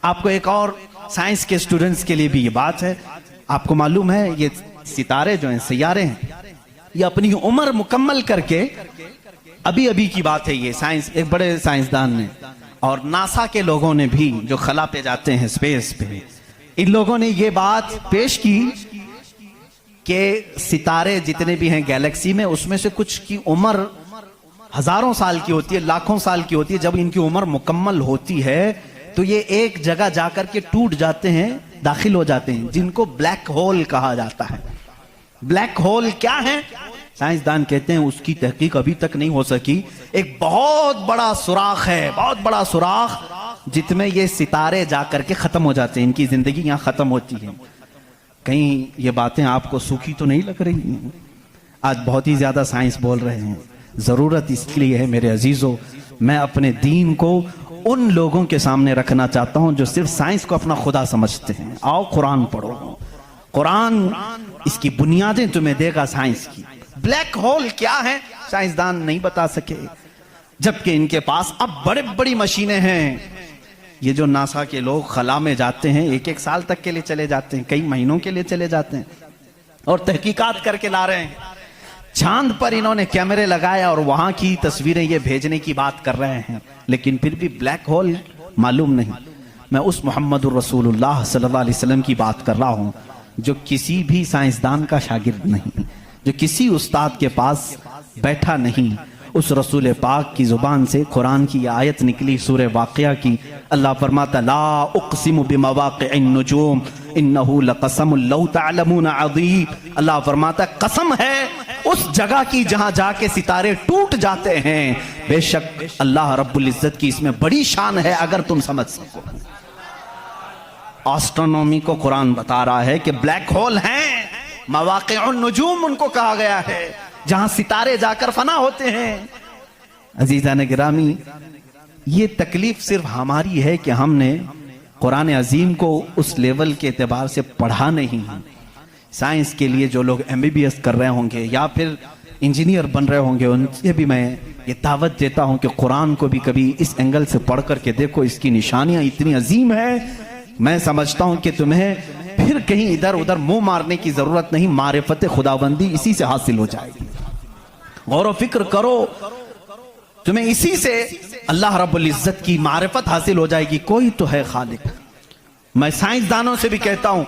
आपको एक और साइंस के स्टूडेंट्स के लिए भी ये बात है, आपको मालूम है ये सितारे जो हैं, सैयारे हैं, ये अपनी उम्र मुकम्मल करके, अभी अभी की बात है ये, साइंस एक बड़े साइंसदान ने और नासा के लोगों ने भी, जो खला पे जाते हैं स्पेस पे, इन लोगों ने ये बात पेश की कि सितारे जितने भी हैं गैलेक्सी में, उसमें से कुछ की उम्र हजारों साल की होती है, लाखों साल की होती है। जब इनकी उम्र मुकम्मल होती है तो ये एक जगह जाकर के टूट जाते हैं, दाखिल हो जाते हैं, जिनको ब्लैक होल कहा जाता है। ब्लैक होल क्या है? साइंसदान कहते हैं उसकी तहकीक अभी तक नहीं हो सकी। एक बहुत बड़ा सुराख है, बहुत बड़ा सुराख, जिसमें ये सितारे जाकर के खत्म हो जाते हैं, इनकी जिंदगी यहां खत्म होती है। कहीं ये बातें आपको सूखी तो नहीं लग रही हैं? आज बहुत ही ज्यादा साइंस बोल रहे हैं। जरूरत इसलिए है मेरे अजीजों, मैं अपने दीन को उन लोगों के सामने रखना चाहता हूं जो सिर्फ साइंस को अपना खुदा समझते हैं। आओ कुरान पढ़ो, कुरान इसकी बुनियादें तुम्हें देगा साइंस की। ब्लैक होल क्या है साइंसदान नहीं बता सके, जबकि इनके पास अब बड़े बड़ी मशीनें हैं। ये जो नासा के लोग खला में जाते हैं, एक एक साल तक के लिए चले जाते हैं, कई महीनों के लिए चले जाते हैं और तहकीकात करके ला रहे हैं। चांद पर इन्होंने कैमरे लगाया और वहां की तस्वीरें ये भेजने की बात कर रहे हैं, लेकिन फिर भी ब्लैक होल मालूम नहीं। मैं उस मोहम्मदुर रसूलुल्लाह सल्लल्लाहु अलैहि वसल्लम की बात कर रहा हूं, जो किसी भी साइंसदान का शागिर्द नहीं, जो किसी उस्ताद के पास बैठा नहीं। उस रसूल पाक की जुबान से कुरान की आयत निकली सूरह वाक़िया की। अल्लाह फरमाता ला उक़सिमु बिमवाक़िअन नुजूम इन्नहु लक़समुन लौ तअलमून अज़ीम। अल्लाह फरमाता कसम है उस जगह की जहां जाके सितारे टूट जाते हैं, बेशक अल्लाह रब्बुल इज्जत की इसमें बड़ी शान है, अगर तुम समझ सको। एस्ट्रोनॉमी को कुरान बता रहा है कि ब्लैक होल हैं, मवाक़िउन नुजूम उनको कहा गया है, जहां सितारे जाकर फना होते हैं। अजीजान गिरामी, ये तकलीफ सिर्फ हमारी है कि हमने कुरान अजीम को उस लेवल के एतबार से पढ़ा नहीं है। साइंस के लिए जो लोग MBBS कर रहे होंगे या फिर इंजीनियर बन रहे होंगे, उनसे भी मैं ये दावत देता हूं कि कुरान को भी कभी इस एंगल से पढ़ करके देखो, इसकी निशानियां इतनी अजीम है। मैं समझता हूं कि तुम्हें फिर कहीं इधर उधर मुंह मारने की जरूरत नहीं, मारिफत खुदाबंदी इसी से हासिल हो जाएगी। गौर व फिक्र करो, तुम्हें इसी से अल्लाह रब्बुल इज्जत की मारिफत हासिल हो जाएगी। कोई तो है खालिक। मैं साइंसदानों से भी कहता हूं,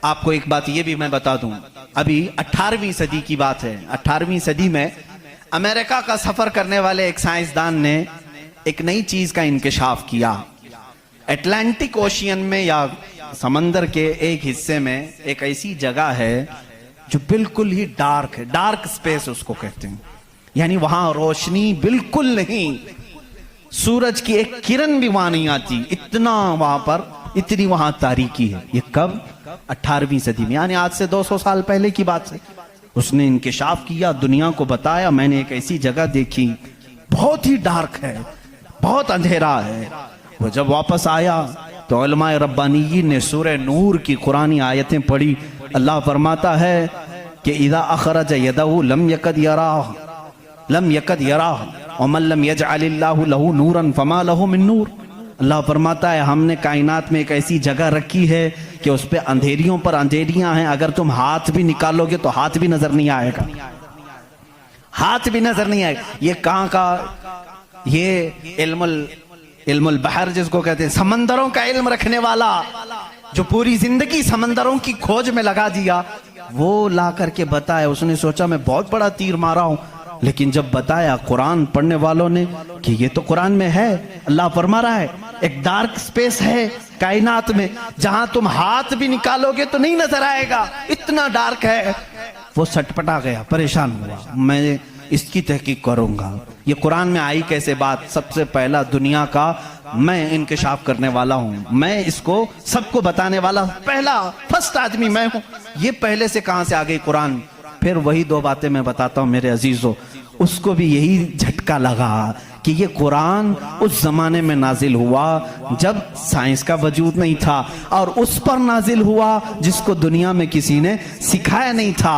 आपको एक बात ये भी मैं बता दूं, अभी 18वीं सदी की बात है। 18वीं सदी में अमेरिका का सफर करने वाले एक साइंसदान ने एक नई चीज का इंकशाफ किया। अटलांटिक ओशियन में या समंदर के एक हिस्से में एक ऐसी जगह है जो बिल्कुल ही डार्क है, डार्क स्पेस उसको कहते हैं, यानी वहां रोशनी बिल्कुल नहीं, सूरज की एक किरण भी वहां नहीं आती, इतना वहां पर, इतनी वहां तारीकी है। ये कब? 18वीं सदी में, यानी आज से 200 साल पहले की बात है। उसने इंकशाफ किया, दुनिया को बताया, मैंने एक ऐसी जगह देखी, बहुत ही डार्क है, बहुत अंधेरा है। वो जब वापस आया तो उलमाए रब्बानीयीन ने सूरह नूर की कुरानी आयतें पढ़ी। अल्लाह फरमाता है कि इज़ा अखरज यदहु लम यकद यराह व मन लम यजअलिल्लाहु लहू नूरन फमा लहू मिन नूर। अल्लाह फरमाता है हमने कायनात में एक ऐसी जगह रखी है कि उस पे अंधेरियों पर अंधेरियां हैं, अगर तुम हाथ भी निकालोगे तो हाथ भी नजर नहीं आएगा, हाथ भी नजर नहीं आएगा। ये कहां का? ये इल्मुल बहर जिसको कहते हैं, समंदरों का इल्म रखने वाला, जो पूरी जिंदगी समंदरों की खोज में लगा दिया, वो ला करके बताया। उसने सोचा मैं बहुत बड़ा तीर मारा हूं, लेकिन जब बताया कुरान पढ़ने वालों ने कि ये तो कुरान में है, अल्लाह फरमा रहा है एक डार्क स्पेस है कायनात में जहां तुम हाथ भी निकालोगे तो नहीं नजर आएगा, इतना डार्क है। वो सटपटा गया, परेशान हुआ, मैं इसकी तहकीक करूंगा, ये कुरान में आई कैसे बात। सबसे पहला दुनिया का मैं इंकशाफ करने वाला हूं, मैं इसको सबको बताने वाला पहला फर्स्ट आदमी मैं हूं, ये पहले से कहां से आ गई कुरान। फिर वही दो बातें मैं बताता हूं मेरे अजीजों, उसको भी यही झटका लगा कि ये कुरान उस जमाने में नाजिल हुआ जब साइंस का वजूद नहीं था, और उस पर नाजिल हुआ जिसको दुनिया में किसी ने सिखाया नहीं था।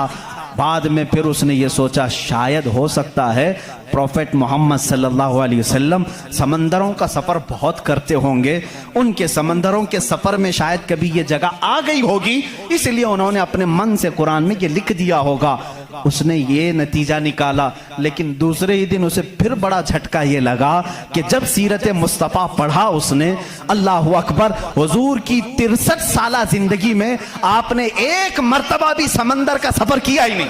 बाद में फिर उसने ये सोचा शायद हो सकता है प्रॉफेट मोहम्मद सल्लल्लाहु अलैहि वसल्लम समंदरों का सफ़र बहुत करते होंगे, उनके समंदरों के सफ़र में शायद कभी ये जगह आ गई होगी, इसलिए उन्होंने अपने मन से कुरान में ये लिख दिया होगा। उसने ये नतीजा निकाला। लेकिन दूसरे ही दिन उसे फिर बड़ा झटका ये लगा कि जब सीरत मुस्तफ़ा पढ़ा उसने, अल्लाह अकबर, हुजूर की 63 साला जिंदगी में आपने एक मर्तबा भी समंदर का सफर किया ही नहीं।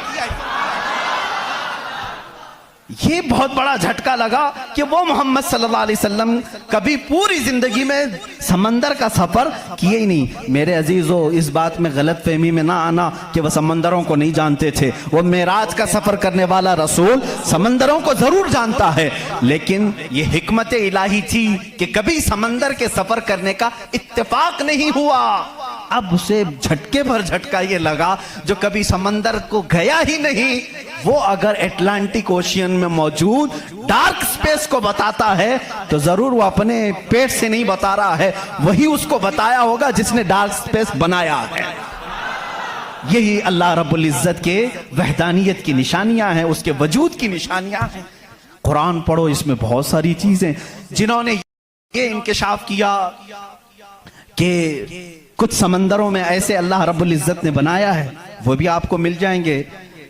ये बहुत बड़ा झटका लगा कि वो मोहम्मद सल्लल्लाहु अलैहि वसल्लम कभी पूरी जिंदगी में समंदर का सफर किए ही नहीं। मेरे अजीजों, इस बात में गलत फहमी में ना आना कि वह समंदरों को नहीं जानते थे। वो मेराज का सफर करने वाला रसूल समंदरों को जरूर जानता है, लेकिन ये हिकमत इलाही थी कि कभी समंदर के सफर करने का इत्तेफाक नहीं हुआ। अब उसे झटके भर झटका ये लगा, जो कभी समंदर को गया ही नहीं, वो अगर अटलांटिक ओशियन में मौजूद डार्क स्पेस को बताता है तो जरूर वो अपने पेट से नहीं बता रहा है, वही उसको बताया होगा जिसने डार्क स्पेस बनाया है। यही अल्लाह रब्बुल इज्जत के वहदानियत की निशानियां हैं, उसके वजूद की निशानियां हैं। कुरान पढ़ो, इसमें बहुत सारी चीजें जिन्होंने ये इंकिशाफ किया कि कुछ समंदरों में ऐसे अल्लाह रब्बुल इज्जत ने बनाया है, वो भी आपको मिल जाएंगे।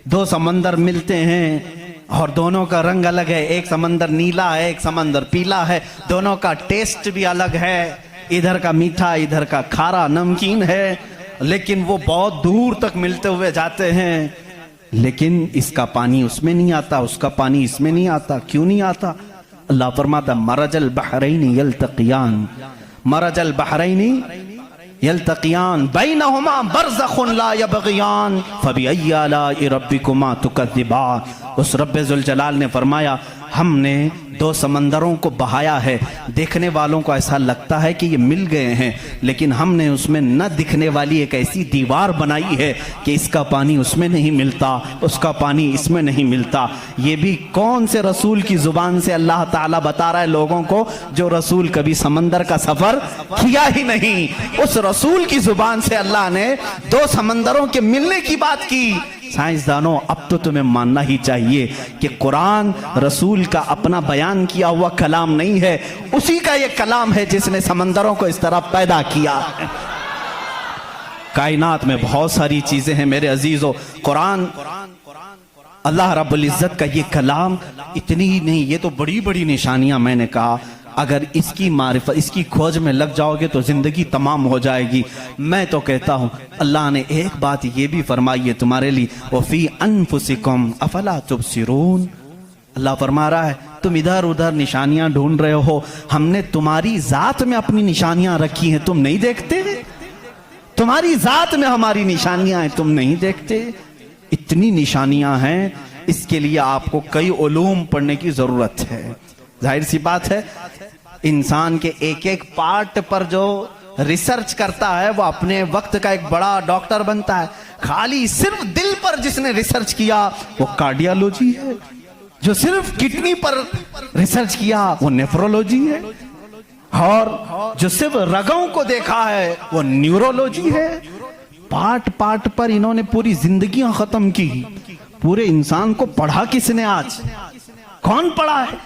दो समंदर मिलते हैं और दोनों का रंग अलग है, एक समंदर नीला है, एक समंदर पीला है, दोनों का टेस्ट भी अलग है, इधर का मीठा इधर का खारा नमकीन है, लेकिन वो बहुत दूर तक मिलते हुए जाते हैं। लेकिन इसका पानी उसमें नहीं आता, उसका पानी इसमें नहीं आता। क्यों नहीं आता? अल्लाह फरमाता मरजल बहरैनी यल्तक़ियान, मरजल बहरैनी यल्तक़ियान बैनहुमा बरज़ख़ुन ला यबग़ियान फ़बिअय्यि आलाइ रब्बिकुमा तुकज़्ज़िबान। उस रब्बे ज़ुल जलाल ने फरमाया, हमने दो समंदरों को बहाया है, देखने वालों को ऐसा लगता है कि ये मिल गए हैं, लेकिन हमने उसमें न दिखने वाली एक ऐसी दीवार बनाई है कि इसका पानी उसमें नहीं मिलता, उसका पानी इसमें नहीं मिलता। ये भी कौन से रसूल की जुबान से अल्लाह ताला बता रहा है लोगों को, जो रसूल कभी समंदर का सफर किया ही नहीं। उस रसूल की जुबान से अल्लाह ने दो समंदरों के मिलने की बात की। साइंसदानों, अब तो तुम्हें मानना ही चाहिए कि कुरान रसूल का अपना बयान किया हुआ कलाम नहीं है, उसी का ये कलाम है जिसने समंदरों को इस तरह पैदा किया। कायनात में बहुत सारी चीजें हैं मेरे अजीजों। कुरान अल्लाह रब्बुल इज्जत का ये कलाम इतनी ही नहीं, ये तो बड़ी बड़ी निशानियां मैंने कहा। अगर इसकी मारिफत, इसकी खोज में लग जाओगे तो जिंदगी तमाम हो जाएगी। मैं तो कहता हूं अल्लाह ने एक बात ये भी फरमाई है तुम्हारे लिए, वफी अनफुसिकुम अफला तुबसिरून। अल्लाह फरमा रहा है तुम इधर उधर निशानियां ढूंढ रहे हो, हमने तुम्हारी जात में अपनी निशानियां रखी हैं, तुम नहीं देखते? तुम्हारी जात में हमारी निशानियां हैं, तुम नहीं देखते? इतनी निशानियां हैं, इसके लिए आपको कई उलूम पढ़ने की जरूरत है। जाहिर सी बात है, इंसान के एक एक पार्ट पर जो रिसर्च करता है वो अपने वक्त का एक बड़ा डॉक्टर बनता है। खाली सिर्फ दिल पर जिसने रिसर्च किया वो कार्डियोलॉजी है, जो सिर्फ किडनी पर रिसर्च किया वो नेफ्रोलॉजी है, और जो सिर्फ रगों को देखा है वो न्यूरोलॉजी है। पार्ट पार्ट पर इन्होंने पूरी जिंदगियां खत्म की। पूरे इंसान को पढ़ा किसने? आज कौन पढ़ा है?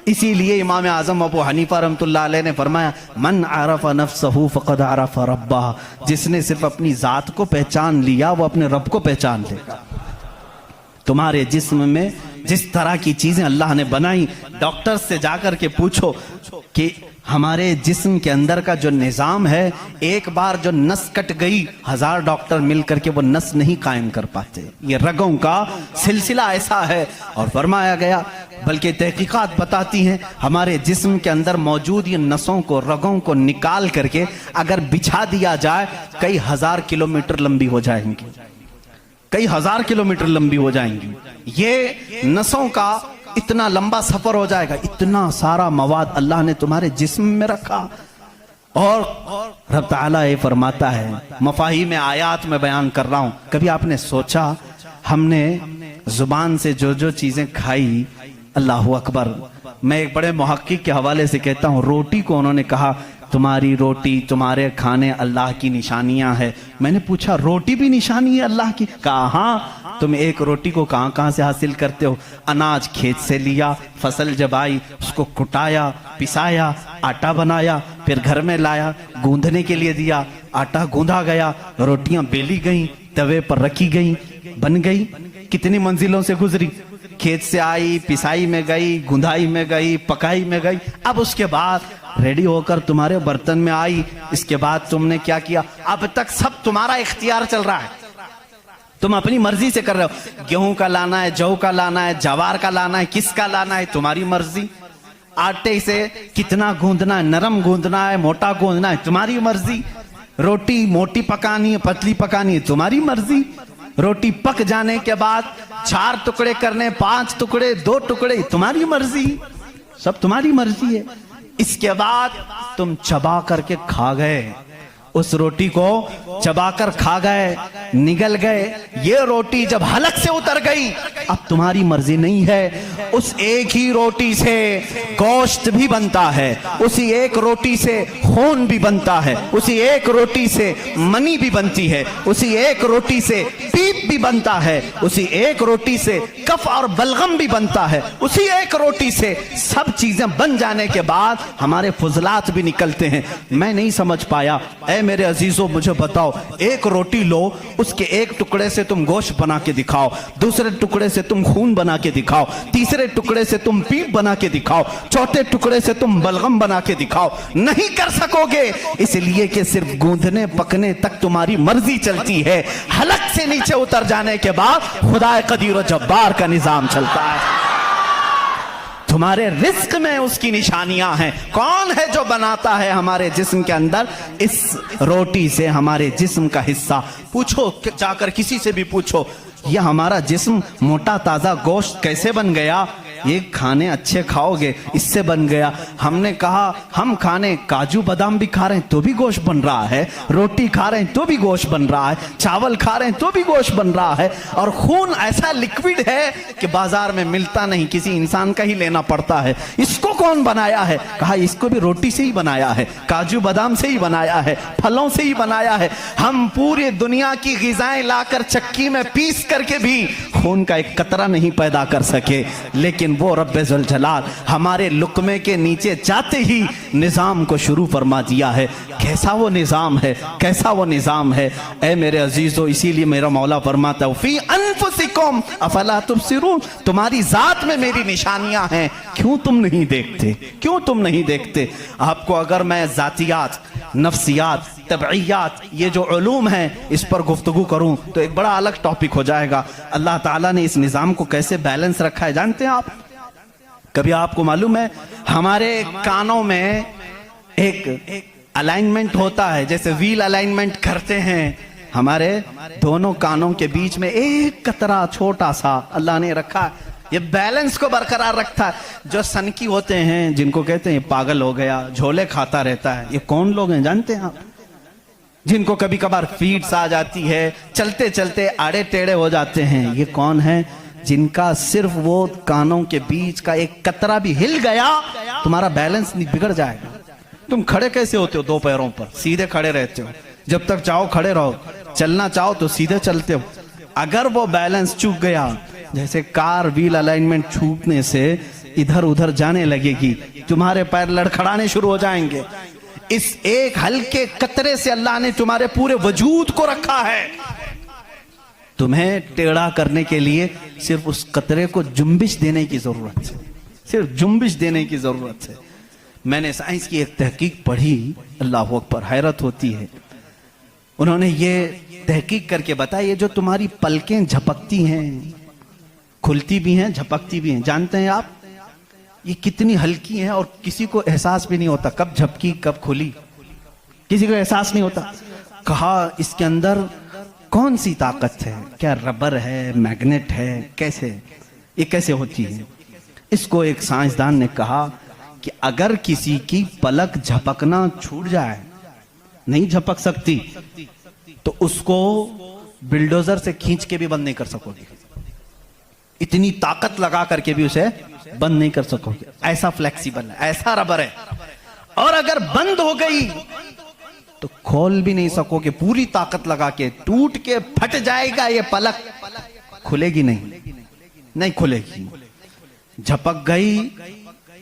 इसीलिए इमाम आजम अबू हनीफा रहमतुल्लाह अलैह ने फरमाया, मन आरफ नफ्सहू फक़द आरफ रब्बह। जिसने सिर्फ अपनी जात को पहचान लिया वो अपने रब को पहचान लेगा। तुम्हारे जिस्म में जिस तरह की चीजें अल्लाह ने बनाई, डॉक्टर से जाकर के पूछो कि हमारे जिस्म के अंदर का जो निजाम है, एक बार जो नस कट गई 1000 डॉक्टर मिलकर के वो नस नहीं कायम कर पाते। ये रगों का सिलसिला ऐसा है। और फरमाया गया, बल्कि तहकीकात बताती हैं, हमारे जिस्म के अंदर मौजूद ये नसों को, रगों को निकाल करके अगर बिछा दिया जाए, कई 1000 किलोमीटर लंबी हो जाएंगी, कई 1000 किलोमीटर लंबी हो जाएंगी। ये नसों का इतना लंबा सफर हो जाएगा। इतना सारा मवाद अल्लाह ने तुम्हारे जिस्म में रखा। और रब ताला ये फरमाता है, मफाही में आयात में बयान कर रहा हूं, कभी आपने सोचा हमने जुबान से जो जो चीजें खाई, अल्लाह अकबर, मैं एक बड़े मुहक्किक के हवाले से कहता हूं, रोटी को उन्होंने कहा तुम्हारी रोटी, तुम्हारे खाने अल्लाह की निशानियां है। मैंने पूछा रोटी भी निशानी है अल्लाह की? कहा हाँ। तुम एक रोटी को कहां कहां से हासिल करते हो? अनाज खेत से लिया, फसल जब आई उसको कुटाया, पिसाया, आटा बनाया, फिर घर में लाया, गूंदने के लिए दिया, आटा गूंदा गया, रोटियां बेली गई, तवे पर रखी गई, बन गई। कितनी मंजिलों से गुजरी, खेत से आई, पिसाई में गई, गुंदाई में गई, पकाई में गई, अब उसके बाद रेडी होकर तुम्हारे बर्तन में आई। इसके बाद तुमने क्या किया? अब तक सब तुम्हारा इख्तियार चल रहा है, तुम अपनी मर्जी से कर रहे हो। गेहूं का लाना है, जौ का लाना है, जवार का लाना है, किसका लाना है, तुम्हारी मर्जी। आटे से कितना गूंदना है, नरम गूंदना है, मोटा गूंदना है, तुम्हारी मर्जी। रोटी मोटी पकानी है, पतली पकानी है, तुम्हारी मर्जी। रोटी पक जाने के बाद 4 टुकड़े करने, 5 टुकड़े, 2 टुकड़े, तुम्हारी मर्जी, सब तुम्हारी मर्जी है। इसके बाद तुम चबा करके खा गए, उस रोटी को चबाकर खा गए, निगल गए। ये रोटी जब हलक से उतर गई, अब तुम्हारी मर्जी नहीं है। उस एक ही रोटी से गोश्त भी बनता है, उसी एक रोटी से खून भी बनता है, उसी एक रोटी से मनी भी बनती है, उसी एक रोटी से पीप भी बनता है, उसी एक रोटी से कफ और बलगम भी बनता है। उसी एक रोटी से सब चीजें बन जाने के बाद हमारे फुजलात भी निकलते हैं। मैं नहीं समझ पाया। मेरे अजीजों मुझे बताओ, एक रोटी लो, उसके एक टुकड़े से तुम गोश्त बना के दिखाओ, दूसरे टुकड़े से तुम खून बना के दिखाओ, तीसरे टुकड़े से तुम पीप बना के दिखाओ, चौथे टुकड़े से तुम बलगम बना के दिखाओ, नहीं कर सकोगे। इसलिए कि सिर्फ गूंदने पकने तक तुम्हारी मर्जी चलती है, हलक से नीचे उतर जाने के बाद खुदा कदीर और जब्बार का निजाम चलता है। तुम्हारे रिस्क में उसकी निशानियां हैं। कौन है जो बनाता है हमारे जिस्म के अंदर इस रोटी से हमारे जिस्म का हिस्सा? पूछो, जाकर किसी से भी पूछो, ये हमारा जिस्म मोटा ताजा गोश्त कैसे बन गया? ये खाने अच्छे खाओगे, इससे बन गया। हमने कहा हम खाने काजू बादाम भी खा रहे हैं तो भी गोश्त बन रहा है, रोटी खा रहे हैं तो भी गोश्त बन रहा है, चावल खा रहे हैं तो भी गोश्त बन रहा है। और खून ऐसा लिक्विड है कि बाजार में मिलता नहीं, किसी इंसान का ही लेना पड़ता है। इसको कौन बनाया है? कहा इसको भी रोटी से ही बनाया है, काजू बादाम से ही बनाया है, फलों से ही बनाया है। हम पूरी दुनिया की ग़िज़ाएं लाकर चक्की में पीस करके भी खून का एक कतरा नहीं पैदा कर सके, लेकिन वो रब्बे ज़ुल जलाल हमारे लुक़मे के नीचे जाते ही निज़ाम को शुरू फरमा दिया है। कैसा वो निज़ाम है, कैसा वो निज़ाम है। ऐ मेरे अजीज़ों, इसीलिए मेरा मौला फरमाता है फी अनफुसिकुम अफला तुबसिरून, तुम्हारी ज़ात में मेरी निशानियां हैं, क्यों तुम नहीं देखते, क्यों तुम नहीं देखते? आपको अगर मैं ज़ातियात, नफ्सियात, तबईयात, ये जो उलूम हैं इस पर गुफ्तगू करूं तो एक बड़ा अलग टॉपिक हो जाएगा। अल्लाह ताला ने इस निज़ाम को कैसे बैलेंस रखा है जानते हैं आप? कभी आपको मालूम है हमारे कानों में एक अलाइनमेंट होता है, जैसे व्हील अलाइनमेंट करते हैं, हमारे दोनों कानों के बीच में एक कतरा छोटा सा अल्लाह ने रखा, ये बैलेंस को बरकरार रखता है। जो सनकी होते हैं, जिनको कहते हैं पागल हो गया, झोले खाता रहता है, ये कौन लोग हैं जानते हैं आप? जिनको कभी कभार फीड्स आ जाती है, चलते चलते आड़े टेढ़े हो जाते हैं, ये कौन है? जिनका सिर्फ वो कानों के बीच का एक कतरा भी हिल गया, तुम्हारा बैलेंस बिगड़ जाएगा। तुम खड़े कैसे होते हो? 2 पैरों पर सीधे खड़े रहते हो, जब तक चाहो खड़े रहो, चलना चाहो तो सीधे चलते हो। अगर वो बैलेंस चूक गया, जैसे कार व्हील अलाइनमेंट छूटने से इधर उधर जाने लगेगी, तुम्हारे पैर लड़खड़ाने शुरू हो जाएंगे। इस एक हल्के कतरे से अल्लाह ने तुम्हारे पूरे वजूद को रखा है। तुम्हें टेढ़ा करने के लिए सिर्फ उस कतरे को जुम्बिश देने की जरूरत है, सिर्फ जुम्बिश देने की जरूरत है। मैंने साइंस की एक तहकीक पढ़ी, अल्लाह अकबर, हैरत होती है। उन्होंने ये तहकीक करके बताया, ये जो तुम्हारी पलकें झपकती हैं, खुलती भी हैं, झपकती भी हैं, जानते हैं आप ये कितनी हल्की हैं और किसी को एहसास भी नहीं होता कब झपकी कब खुली, किसी को एहसास नहीं होता। कहा इसके अंदर कौन सी ताकत है? क्या रबर है, मैग्नेट है, कैसे ये कैसे होती है? इसको एक साइंसदान ने कहा कि अगर किसी की पलक झपकना छूट जाए, नहीं झपक सकती, तो उसको बिल्डोजर से खींच के भी बंद नहीं कर सकोगे, इतनी ताकत लगा करके भी उसे बंद नहीं कर सकोगे। ऐसा फ्लेक्सिबल है, ऐसा रबर है। और अगर बंद हो गई तो खोल भी नहीं सकोगे, पूरी ताकत लगा के टूट के फट जाएगा ये पलक, खुलेगी नहीं, नहीं खुलेगी। झपक गई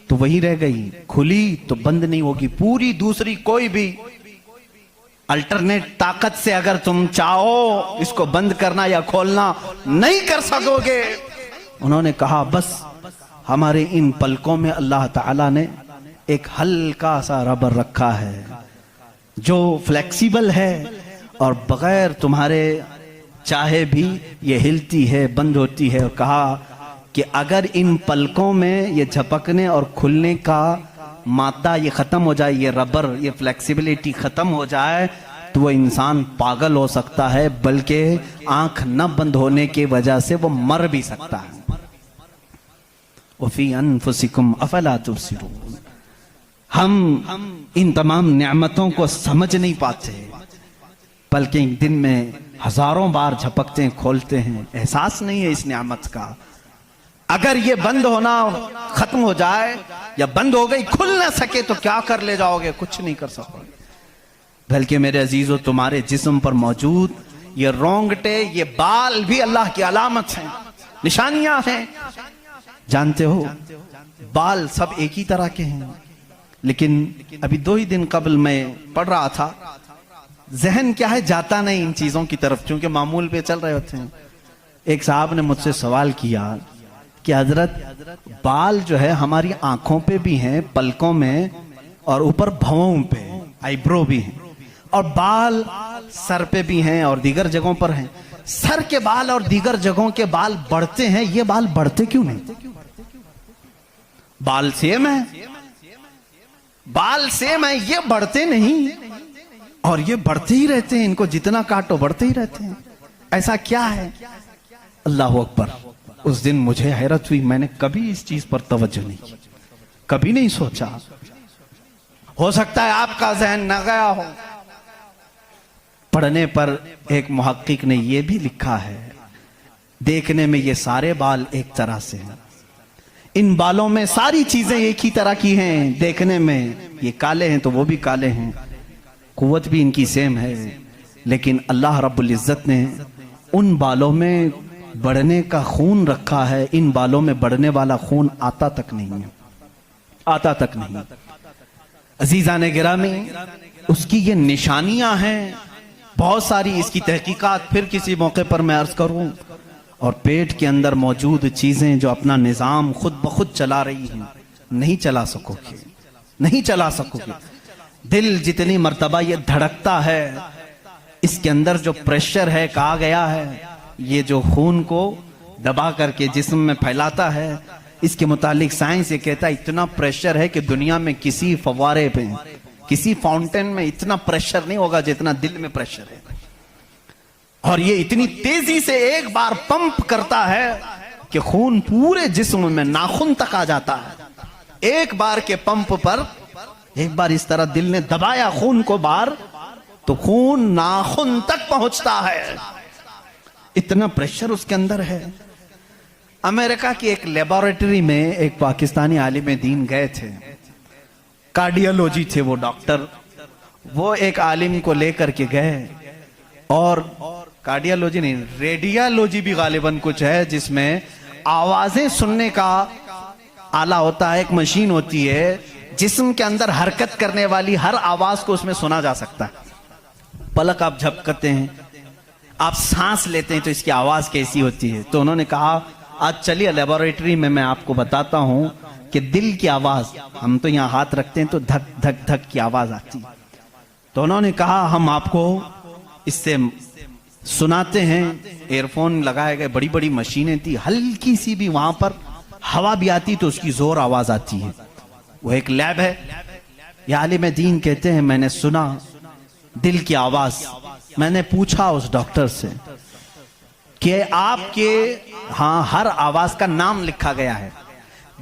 तो वही रह गई, खुली तो बंद नहीं होगी। पूरी दूसरी कोई भी अल्टरनेट ताकत से अगर तुम चाहो इसको बंद करना या खोलना नहीं कर सकोगे। उन्होंने कहा बस हमारे इन पलकों में अल्लाह ताला ने एक हल्का सा रबर रखा है जो फ्लेक्सिबल है और बगैर तुम्हारे चाहे भी ये हिलती है, बंद होती है। और कहा कि अगर इन पलकों में ये झपकने और खुलने का मादा ये खत्म हो जाए, ये रबर, ये फ्लेक्सिबिलिटी खत्म हो जाए, तो वो इंसान पागल हो सकता है, बल्कि आंख न बंद होने की वजह से वो मर भी सकता है। वफी अनफुसिकुम अफला तुबसिरून। हम इन तमाम नेमतों को समझ नहीं पाते, बल्कि दिन में हजारों बार झपकते हैं, खोलते हैं, एहसास नहीं है इस नेमत का। अगर ये बंद होना खत्म हो जाए या बंद हो गई, खुल ना सके, तो क्या कर ले जाओगे? कुछ नहीं कर सकोगे। बल्कि मेरे अजीजों, तुम्हारे जिस्म पर मौजूद ये रोंगटे, ये बाल भी अल्लाह की अलामत हैं, निशानियां हैं। जानते हो बाल सब एक ही तरह के हैं, लेकिन अभी 2 ही दिन कबल मैं पढ़ रहा था, जहन क्या है जाता नहीं इन चीजों की तरफ, क्योंकि मामूल पे चल रहे होते हैं। एक साहब ने मुझसे सवाल किया कि हजरत बाल जो है हमारी आंखों पे भी हैं, पलकों में, और ऊपर भवों पे आईब्रो भी हैं, और बाल सर पे भी हैं और दीगर जगहों पर हैं। सर के बाल और दीगर जगहों के बाल बढ़ते हैं, ये बाल बढ़ते क्यों नहीं? बाल सेम है, बाल सेम है, ये बढ़ते नहीं, और ये बढ़ते ही रहते हैं, इनको जितना काटो बढ़ते ही रहते हैं। ऐसा क्या है? अल्लाह अकबर। उस दिन मुझे हैरत हुई, मैंने कभी इस चीज पर तवज्जो नहीं की, कभी नहीं सोचा। हो सकता है आपका जहन न गया हो। पढ़ने पर एक मुहक्किक ने यह भी लिखा है, देखने में ये सारे बाल एक तरह से हैं, इन बालों में सारी चीजें एक ही तरह की हैं, देखने में ये काले हैं तो वो भी काले हैं, कुव्वत भी इनकी सेम है, लेकिन अल्लाह रब्बुल इज्जत ने उन बालों में बढ़ने का खून रखा है, इन बालों में बढ़ने वाला खून आता तक नहीं है, आता तक नहीं। अजीजाने गिरामी, उसकी ये निशानियां हैं बहुत सारी, इसकी तहकीकात फिर किसी मौके पर मैं अर्ज करूं। और पेट के अंदर मौजूद चीजें जो अपना निजाम खुद ब खुद चला रही हैं, नहीं चला सकोगे, नहीं चला सकोगे। दिल जितनी मर्तबा ये धड़कता है, इसके अंदर जो प्रेशर है, कहा गया है ये जो खून को दबा करके जिस्म में फैलाता है, इसके मुतालिक साइंस ये कहता है इतना प्रेशर है कि दुनिया में किसी फवारे पे, किसी फाउंटेन में इतना प्रेशर नहीं होगा जितना दिल में प्रेशर है। और ये इतनी तेजी से एक बार पंप करता है कि खून पूरे जिस्म में नाखून तक आ जाता है। एक बार के पंप पर, एक बार इस तरह दिल ने दबाया खून को बार, तो खून नाखून तक पहुंचता है, इतना प्रेशर उसके अंदर है। अमेरिका की एक लेबोरेटरी में एक पाकिस्तानी आलिम दीन गए थे, कार्डियोलॉजी थे वो डॉक्टर, वो एक आलिम को लेकर के गए, और कार्डियोलॉजी नहीं, रेडियोलॉजी भी गालिबन कुछ है, जिसमें आवाजें सुनने का आला होता है, एक मशीन होती है जिस्म के अंदर हरकत करने वाली हर आवाज को उसमें सुना जा सकता है। पलक आप झपकते हैं, आप सांस लेते हैं, तो इसकी आवाज कैसी होती है। तो उन्होंने कहा आज चलिए लेबोरेटरी में मैं आपको बताता हूं कि दिल की आवाज, हम तो यहां हाथ रखते हैं तो धक धक धक की आवाज आती है। तो उन्होंने कहा हम आपको इससे सुनाते हैं। एयरफोन लगाए गए, बड़ी बड़ी मशीनें थी, हल्की सी भी वहां पर हवा भी आती तो उसकी जोर आवाज आती है। वो एक लैब है। ये आलिम दीन कहते हैं मैंने सुना दिल की आवाज। मैंने पूछा उस डॉक्टर से कि आपके हाँ हर आवाज का नाम लिखा गया है,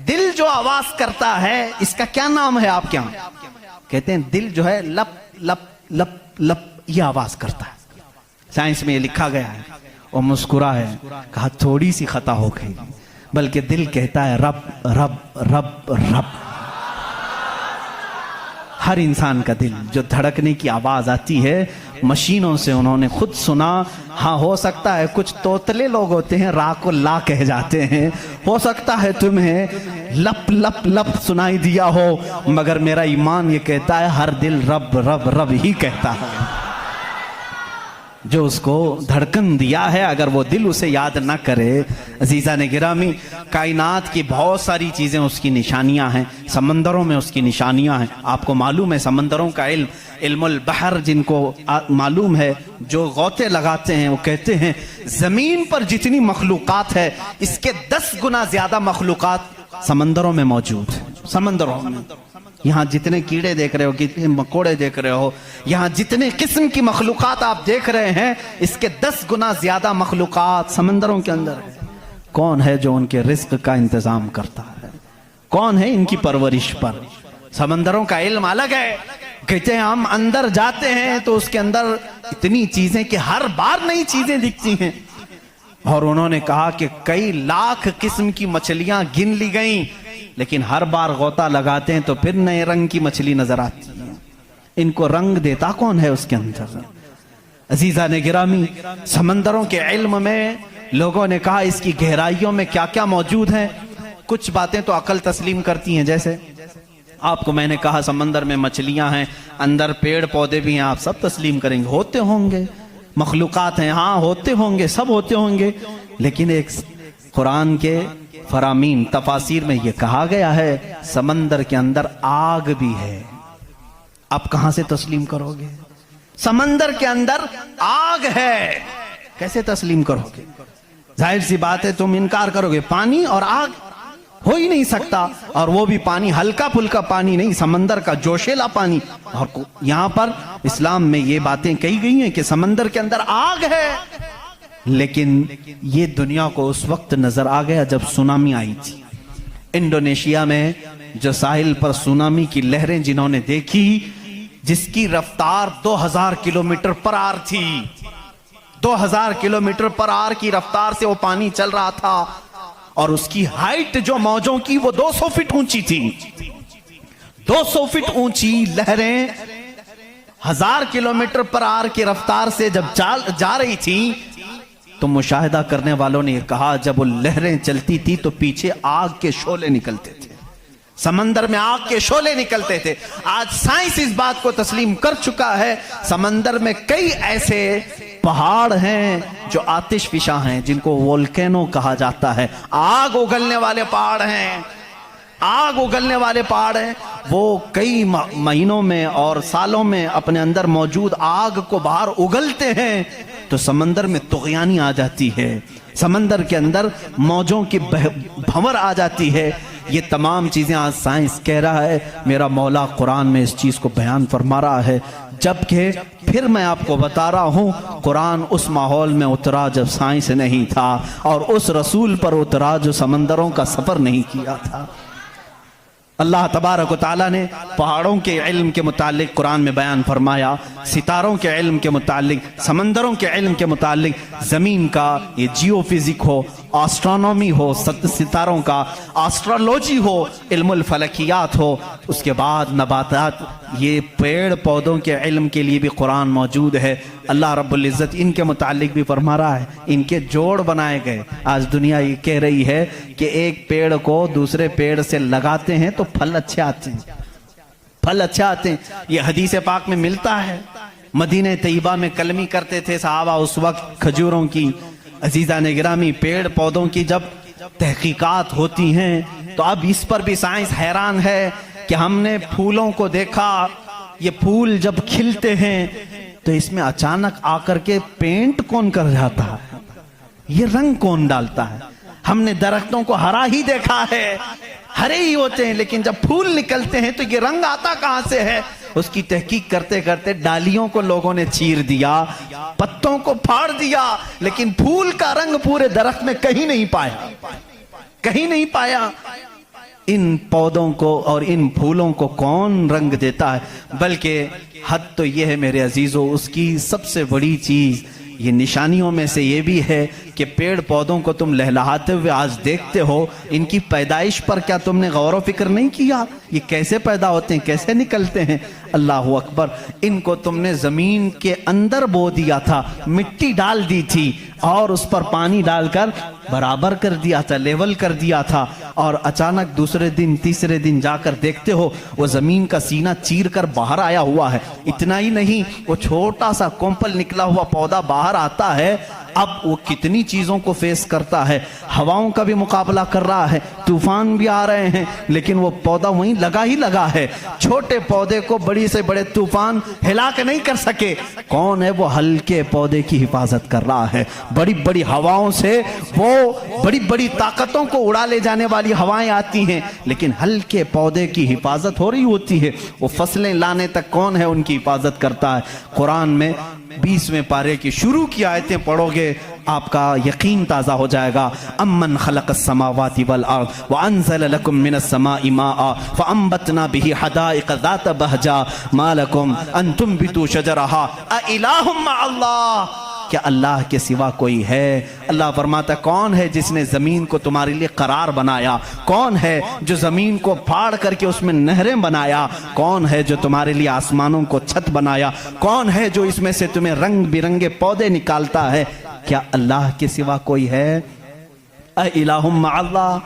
दिल जो आवाज करता है इसका क्या नाम है आपके यहाँ? कहते हैं दिल जो है लप लप लप लप ये आवाज करता है, साइंस में ये लिखा गया है। और मुस्कुरा है, कहा थोड़ी सी खता हो गई, बल्कि दिल कहता है रब रब रब रब। हर इंसान का दिल जो धड़कने की आवाज आती है मशीनों से उन्होंने खुद सुना। हाँ, हो सकता है कुछ तोतले लोग होते हैं रा को ला कह जाते हैं, हो सकता है तुम्हें लप लप लप सुनाई दिया हो, मगर मेरा ईमान ये कहता है हर दिल रब रब रब ही कहता है। जो उसको धड़कन दिया है अगर वो दिल उसे याद ना करे, अजीजा ने गिरामी, कायनात की बहुत सारी चीजें उसकी निशानियां हैं, समंदरों में उसकी निशानियां हैं। आपको मालूम है समंदरों का इल्म, इल्मुल बहर जिनको मालूम है, जो गौते लगाते हैं, वो कहते हैं जमीन पर जितनी मखलूकात है इसके 10 गुना ज्यादा मखलूकात समंदरों में मौजूद है। समंदरों में यहाँ जितने कीड़े देख रहे हो, कितने मकोड़े देख रहे हो, यहाँ जितने किस्म की मखलूकात आप देख रहे हैं इसके 10 गुना ज्यादा मखलूकात समंदरों के अंदर है। कौन है जो उनके रिस्क का इंतजाम करता है? कौन है इनकी परवरिश पर? समंदरों का इल्म अलग है। कहते हैं हम अंदर जाते हैं तो उसके अंदर इतनी चीजें कि हर बार नई चीजें दिखती हैं। और उन्होंने कहा कि कई लाख किस्म की मछलियां गिन ली गईं, लेकिन हर बार गोता लगाते हैं तो फिर नए रंग की मछली नजर आती है। इनको रंग देता कौन है उसके अंदर? अजीजा ने गिरामी, समंदरों के इल्म में लोगों ने कहा इसकी गहराइयों में क्या क्या मौजूद है। कुछ बातें तो अकल तस्लीम करती हैं, जैसे आपको मैंने कहा समंदर में मछलियां हैं, अंदर पेड़ पौधे भी हैं, आप सब तस्लीम करेंगे, होते होंगे, मखलूकात हैं, हाँ होते होंगे, सब होते होंगे। लेकिन एक कुरान के फरामीन तफासिर में यह कहा गया है समंदर के अंदर आग भी है। आप कहां से तस्लीम करोगे? समंदर के अंदर आग है, कैसे तस्लीम करोगे? जाहिर सी बात है तुम इनकार करोगे, पानी और आग हो ही नहीं सकता, और वो भी पानी हल्का फुल्का पानी नहीं, समंदर का जोशीला पानी। और यहां पर इस्लाम में ये बातें कही गई हैं कि समंदर के अंदर आग है। लेकिन ये दुनिया को उस वक्त नजर आ गया जब सुनामी आई थी। इंडोनेशिया में जो साहिल पर सुनामी की लहरें जिन्होंने देखी, जिसकी रफ्तार 2000 किलोमीटर पर आवर थी, 2000 किलोमीटर पर आवर की रफ्तार से वो पानी चल रहा था, और उसकी हाइट जो मौजों की वो 200 फीट ऊंची थी। 200 फीट ऊंची लहरें 1000 किलोमीटर पर आवर की रफ्तार से जब जा रही थी, तो मुशाहिदा करने वालों ने कहा जब वो लहरें चलती थी तो पीछे आग के शोले निकलते थे, समंदर में आग के शोले निकलते थे। आज साइंस इस बात को तस्लीम कर चुका है, समंदर में कई ऐसे पहाड़ हैं जो आतिशफिशा हैं, जिनको वोल्केनो कहा जाता है। आग उगलने वाले पहाड़ हैं, आग उगलने वाले पहाड़ हैं। वो कई महीनों में और सालों में अपने अंदर मौजूद आग को बाहर उगलते हैं, तो समंदर में तुग़यानी आ जाती है, समंदर के अंदर मौजों की भंवर आ जाती है। ये तमाम चीजें आज साइंस कह रहा है, मेरा मौला कुरान में इस चीज को बयान फरमा रहा है। जबकि फिर मैं आपको बता रहा हूं, कुरान उस माहौल में उतरा जब साइंस नहीं था, और उस रसूल पर उतरा जो समंदरों का सफर नहीं किया था। अल्लाह तबारक व तआला ने पहाड़ों के इल्म के मुतालिक कुरान में बयान फरमाया, सितारों के इल्म के मुतालिक, समंदरों के इल्म के मुतालिक, जमीन का ये जियोफिजिक हो, एस्ट्रोनॉमी हो, सितारों का एस्ट्रोलॉजी हो, इल्मुल फलकियात हो, उसके बाद नबातात, ये पेड़ पौधों के इल्म के लिए भी कुरान मौजूद है। अल्लाह रब्बुल इज़्ज़त इनके मुतालिक भी फरमा रहा है, इनके जोड़ बनाए गए। आज दुनिया ये कह रही है कि एक पेड़ को दूसरे पेड़ से लगाते हैं तो फल अच्छे आते हैं, फल अच्छे आते हैं। ये हदीस पाक में मिलता है। मदीने तैयबा में कलमी करते थे सहाबा उस वक्त खजूरों की। अजीजा ने गिरामी, पेड़ पौधों की जब तहकीकात होती हैं तो अब इस पर भी साइंस हैरान है कि हमने फूलों को देखा, ये फूल जब खिलते हैं तो इसमें अचानक आकर के पेंट कौन कर जाता है, ये रंग कौन डालता है। हमने दरख्तों को हरा ही देखा है, हरे ही होते हैं, लेकिन जब फूल निकलते हैं तो ये रंग आता कहां से है। उसकी तहकीक करते करते डालियों को लोगों ने चीर दिया, पत्तों को फाड़ दिया, लेकिन फूल का रंग पूरे दरख्त में कहीं नहीं पाया, कहीं नहीं पाया। इन पौधों को और इन फूलों को कौन रंग देता है। बल्कि हद तो यह है मेरे अजीजों, उसकी सबसे बड़ी चीज ये निशानियों में से ये भी है कि पेड़ पौधों को तुम लहलहाते हुए आज देखते हो, इनकी पैदाइश पर क्या तुमने गौर व फिक्र नहीं किया? ये कैसे पैदा होते हैं, कैसे निकलते हैं? अल्लाह अकबर। इनको तुमने जमीन के अंदर बो दिया था, मिट्टी डाल दी थी और उस पर पानी डालकर बराबर कर दिया था, लेवल कर दिया था, और अचानक दूसरे दिन तीसरे दिन जाकर देखते हो वो जमीन का सीना चीर कर बाहर आया हुआ है। इतना ही नहीं, वो छोटा सा कोंपल निकला हुआ पौधा बाहर आता है। अब वो कितनी चीजों को फेस करता है, हवाओं का भी मुकाबला कर रहा है, तूफान भी आ रहे हैं, लेकिन वो पौधा वहीं लगा ही लगा है। छोटे पौधे को बड़ी से बड़े तूफान हिला के नहीं कर सके। कौन है वो हल्के पौधे की हिफाजत कर रहा है? बड़ी बड़ी हवाओं से, वो बड़ी बड़ी ताकतों को उड़ा ले जाने वाली हवाएं आती हैं, लेकिन हल्के पौधे की हिफाजत हो रही होती है। वो फसलें लाने तक कौन है उनकी हिफाजत करता है? कुरान में 20वें पारे की शुरू की आयतें पढ़ोगे, आपका यकीन ताज़ा हो जाएगा। अम्मन खलक़स समावाति वल अर्द व अंज़ल लकुम मिनस समाइ माअ फ़अंबतना बिही हदाइक़ ज़ात बहजा मा लकुम अन तुंबितू शजरहा अ इलाहुम मअल्लाह। क्या अल्लाह के सिवा कोई है? अल्लाह फरमाता, कौन है जिसने जमीन को तुम्हारे लिए करार बनाया? कौन है जो जमीन को फाड़ करके उसमें नहरें बनाया? कौन है जो तुम्हारे लिए आसमानों को छत बनाया? कौन है जो इसमें से तुम्हें रंग बिरंगे पौधे निकालता है? क्या अल्लाह के सिवा कोई है? अ इलाहुम मअल्लाह।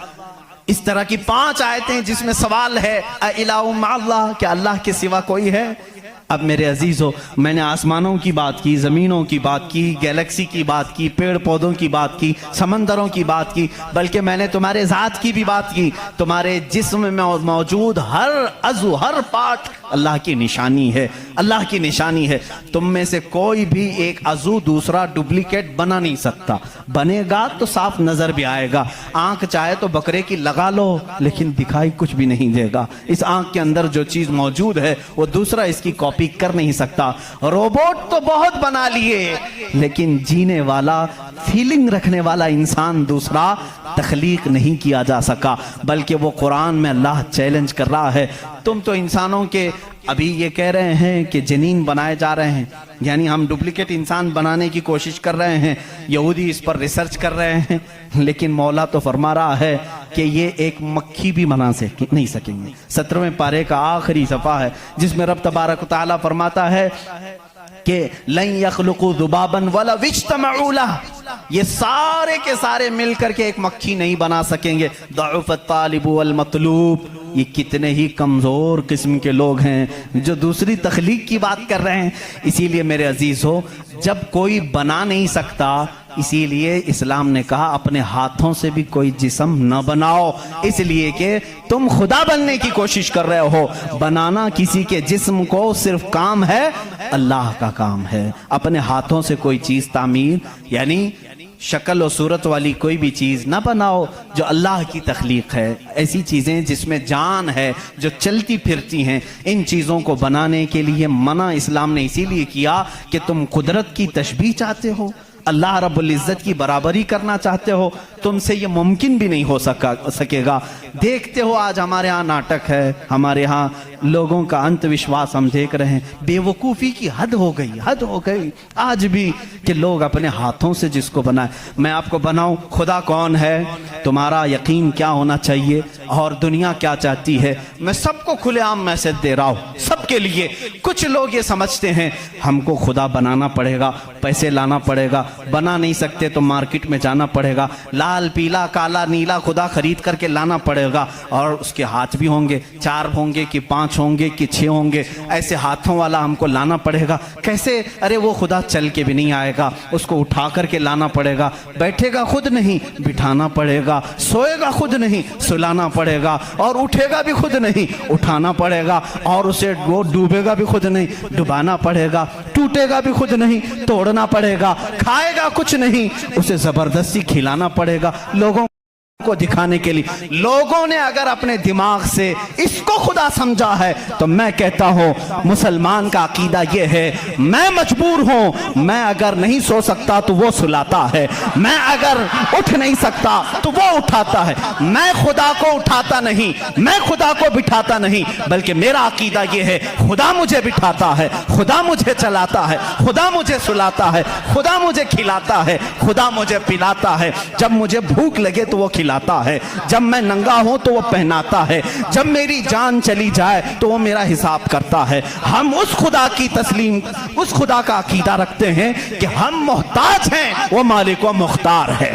इस तरह की 5 आयतें जिसमें सवाल है, अ इलाहुम मअल्लाह, क्या अल्लाह के सिवा कोई है? अब मेरे अजीजों, मैंने आसमानों की बात की, ज़मीनों की बात की, गैलेक्सी की बात की, पेड़ पौधों की बात की, समंदरों की बात की, बल्कि मैंने तुम्हारे ज़ात की भी बात की। तुम्हारे जिस्म में मौजूद हर अज़ू, हर पार्ट अल्लाह की निशानी है, अल्लाह की निशानी है। तुम में से कोई भी एक अज़ू दूसरा डुप्लीकेट बना नहीं सकता। बनेगा तो साफ नजर भी आएगा। आंख चाहे तो बकरे की लगा लो, लेकिन दिखाई कुछ भी नहीं देगा। इस आंख के अंदर जो चीज मौजूद है वो दूसरा इसकी कॉपी कर नहीं सकता। रोबोट तो बहुत बना लिए, लेकिन जीने वाला, फीलिंग रखने वाला इंसान दूसरा तख्लीक नहीं किया जा सका। बल्कि वो कुरान में अल्लाह चैलेंज कर रहा है, तुम तो इंसानों के अभी ये कह रहे हैं कि जनीन बनाए जा रहे हैं, यानी हम डुप्लीकेट इंसान बनाने की कोशिश कर रहे हैं, यहूदी इस पर रिसर्च कर रहे हैं, लेकिन मौला तो फरमा रहा है कि ये एक मक्खी भी बना नहीं सकेंगे। 17वें पारे का आखिरी सफ़ा है जिसमें रब तबारक व तआला फरमाता है कि लन यख्लुकू ज़ुबाबन वला विज्तमऊ लह, ये सारे के सारे मिलकर के एक मक्खी नहीं बना सकेंगे। दअफ़त तालिबु वल मतलूब, ये कितने ही कमजोर किस्म के लोग हैं जो दूसरी तख्लीक की बात कर रहे हैं। इसीलिए मेरे अजीज हो, जब कोई बना नहीं सकता, इसीलिए इस्लाम ने कहा अपने हाथों से भी कोई जिस्म न बनाओ, इसलिए कि तुम खुदा बनने की कोशिश कर रहे हो। बनाना किसी के जिस्म को सिर्फ काम है, अल्लाह का काम है। अपने हाथों से कोई चीज तामीर, यानी शक्ल और सूरत वाली कोई भी चीज ना बनाओ जो अल्लाह की तख्लीक है। ऐसी चीजें जिसमें जान है, जो चलती फिरती हैं, इन चीजों को बनाने के लिए मना इस्लाम ने इसीलिए किया कि तुम कुदरत की तशबीह चाहते हो, अल्लाह रब्बुल इज्जत की बराबरी करना चाहते हो, तुमसे ये मुमकिन भी नहीं हो सकेगा। देखते हो आज हमारे यहाँ नाटक है, हमारे यहाँ लोगों का अंधविश्वास हम देख रहे हैं। बेवकूफ़ी की हद हो गई, हद हो गई आज भी कि लोग अपने हाथों से जिसको बनाए। मैं आपको बनाऊं, खुदा कौन है, तुम्हारा यकीन क्या होना चाहिए और दुनिया क्या चाहती है, मैं सबको खुलेआम मैसेज दे रहा हूँ, सबके लिए। कुछ लोग ये समझते हैं हमको खुदा बनाना पड़ेगा, पैसे लाना पड़ेगा, बना नहीं सकते तो मार्केट में जाना पड़ेगा, लाल पीला काला नीला खुदा खरीद करके लाना पड़ेगा, और उसके हाथ भी होंगे, 4 होंगे कि 5 होंगे कि 6 होंगे, ऐसे हाथों वाला हमको लाना पड़ेगा। कैसे? अरे वो खुदा चल के भी नहीं आएगा, उसको उठा करके लाना पड़ेगा, बैठेगा खुद नहीं बिठाना पड़ेगा, सोएगा खुद नहीं सुलाना पड़ेगा, और उठेगा भी खुद नहीं उठाना पड़ेगा, और उसे वो डूबेगा भी खुद नहीं डुबाना पड़ेगा, टूटेगा भी खुद नहीं तोड़ना पड़ेगा, खाएगा कुछ नहीं उसे जबरदस्ती खिलाना पड़ेगा। लोगों को दिखाने के लिए। लोगों ने अगर अपने दिमाग से इसको खुदा समझा है तो मैं कहता हूं मुसलमान का अकीदा यह है, मैं मजबूर हूं, मैं अगर नहीं सो सकता तो वो सुलाता है, मैं अगर उठ नहीं सकता तो वो उठाता है। मैं खुदा को उठाता नहीं, मैं खुदा को बिठाता नहीं, बल्कि मेरा अकीदा यह है खुदा मुझे बिठाता है, खुदा मुझे चलाता है, खुदा मुझे सुलाता है, खुदा मुझे खिलाता है, खुदा मुझे पिलाता है। जब मुझे भूख लगे तो वो खिलाता है, जब मैं नंगा हूं तो वो पहनाता है, जब मेरी जान चली जाए तो वो मेरा हिसाब करता है। हम उस खुदा की तस्लीम, उस खुदा का अकीदा रखते हैं कि हम मोहताज हैं, वो मालिक व मुख्तार है।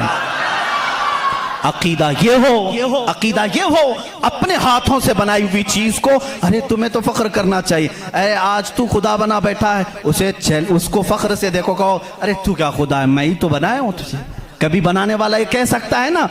अकीदा ये हो, अकीदा ये हो, अपने हाथों से बनाई हुई चीज को, अरे तुम्हें तो फख्र करना चाहिए। अरे आज तू खुदा बना बैठा है, उसे उसको फख्र से देखो, कहो अरे तू क्या खुदा है, मैं ही तो बनाया हूं तुझे। कभी बनाने वाला ये कह सकता है ना।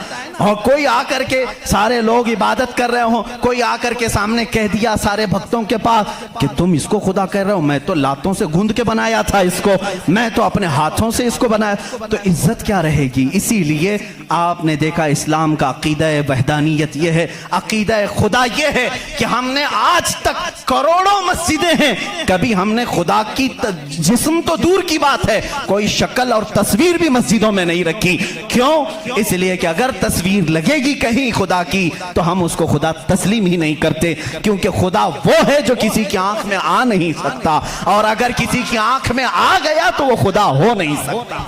और कोई आकर के, सारे लोग इबादत कर रहे हो, कोई आकर के सामने कह दिया सारे भक्तों के पास कि तुम इसको खुदा कह रहे हो, मैं तो लातों से गूंद के बनाया था इसको, मैं तो अपने हाथों से इसको बनाया, तो इज्जत क्या रहेगी। इसीलिए आपने देखा इस्लाम का अकीदा वहदानियत यह है, अकीदा खुदा यह है कि हमने आज तक करोड़ों मस्जिदें हैं, कभी हमने खुदा की जिस्म तो दूर की बात है, कोई शक्ल और तस्वीर भी मस्जिदों में नहीं रखी। क्यों? इसलिए कि अगर तस्वीर लगेगी कहीं खुदा की तो हम उसको खुदा तस्लीम ही नहीं करते, क्योंकि खुदा वो है जो किसी की आंख में आ नहीं सकता, और अगर किसी की आंख में आ गया तो वो खुदा हो नहीं सकता।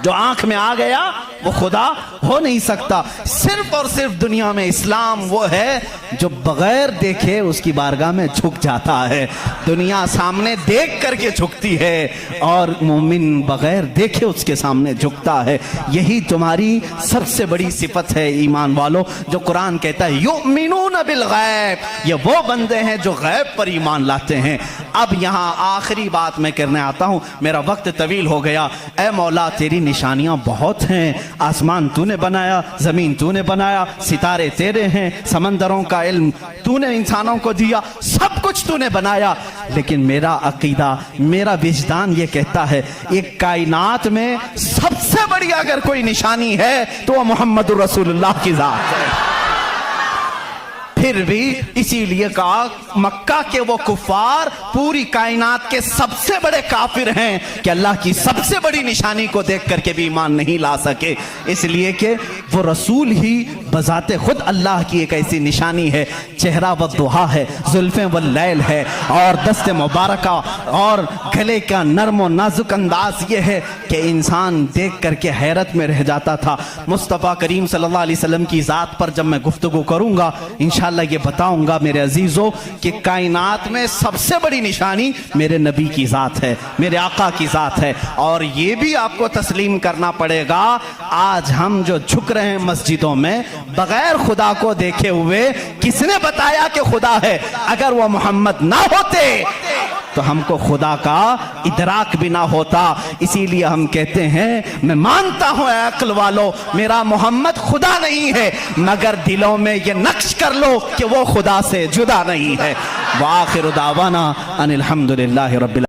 जो आंख में आ गया वो खुदा हो नहीं सकता। सिर्फ और सिर्फ दुनिया में इस्लाम वो है जो बगैर देखे उसकी बारगाह में झुक जाता है। दुनिया सामने देख करके झुकती है और मोमिन बगैर देखे उसके सामने झुकता है। यही तुम्हारी सबसे बड़ी सिफत है ईमान वालों, जो कुरान कहता है युमिनून बिल गैब, ये वो बंदे हैं जो गैब पर ईमान लाते हैं। अब यहाँ आखिरी बात मैं करने आता हूँ, मेरा वक्त तवील हो गया। ऐ मौला तेरी निशानियां बहुत हैं, आसमान तूने बनाया, जमीन तूने बनाया, सितारे तेरे हैं, समंदरों का इल्म तूने इंसानों को दिया, सब कुछ तूने बनाया। लेकिन मेरा अकीदा, मेरा विजदान ये कहता है एक कायनात में सबसे बड़ी अगर कोई निशानी है तो वह मोहम्मद रसूलुल्लाह की जात है। फिर भी इसीलिए कहा मक्का के वो कुफार पूरी कायनात के सबसे बड़े काफिर हैं कि अल्लाह की सबसे बड़ी निशानी को देख करके भी ईमान नहीं ला सके, इसलिए कि वो रसूल ही बजाते खुद अल्लाह की एक ऐसी निशानी है। चेहरा व दुहा है, जुल्फे व लैल है, और दस्ते मुबारका और गले का नरम और नाजुक अंदाज ये है कि इंसान देख करके हैरत में रह जाता था। मुस्तफ़ा करीम सल्लल्लाहु अलैहि वसल्लम की ज़ात पर जब मैं गुफ्तगू करूँगा इंशाअल्लाह ये बताऊंगा मेरे अजीजों कि कायनात में सबसे बड़ी निशानी मेरे नबी की ज़ात है, मेरे आका की ज़ात है। और ये भी आपको तस्लीम करना पड़ेगा, आज हम जो झुक रहे हैं मस्जिदों में बगैर खुदा को देखे हुए, किसने बताया कि खुदा है? अगर वो मोहम्मद ना होते तो हमको खुदा का इदराक भी ना होता। इसीलिए हम कहते हैं, मैं मानता हूं अक्ल वालों मेरा मोहम्मद खुदा नहीं है, मगर दिलों में ये नक्श कर लो कि वो खुदा से जुदा नहीं है। व आखिर दावाना अनिल हम्दुलिल्लाहि रब्बिल